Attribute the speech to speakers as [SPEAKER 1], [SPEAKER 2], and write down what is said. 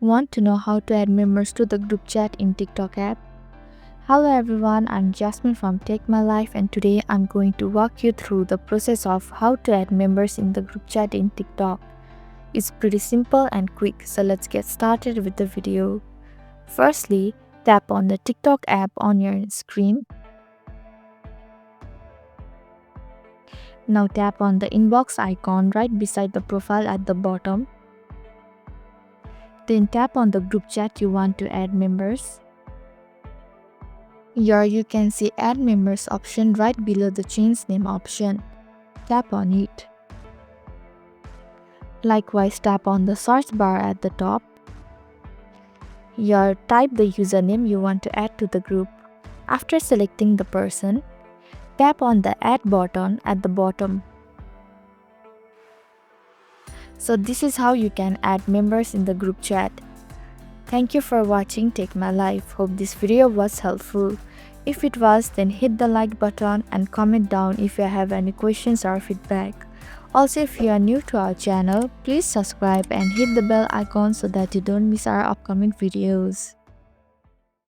[SPEAKER 1] Want to know how to add members to the group chat in TikTok app? Hello everyone, I'm Jasmine from Take My Life and today I'm going to walk you through the process of how to add members in the group chat in TikTok. It's pretty simple and quick, so let's get started with the video. Firstly, tap on the TikTok app on your screen. Now tap on the inbox icon right beside the profile at the bottom. Then tap on the group chat you want to add members. Here you can see add members option right below the change name option. Tap on it. Likewise, tap on the search bar at the top. Here type the username you want to add to the group. After selecting the person, tap on the add button at the bottom. So this is how you can add members in the group chat. Thank you for watching Take My Life. Hope this video was helpful. If it was, then hit the like button and comment down if you have any questions or feedback. Also, if you are new to our channel, please subscribe and hit the bell icon so that you don't miss our upcoming videos.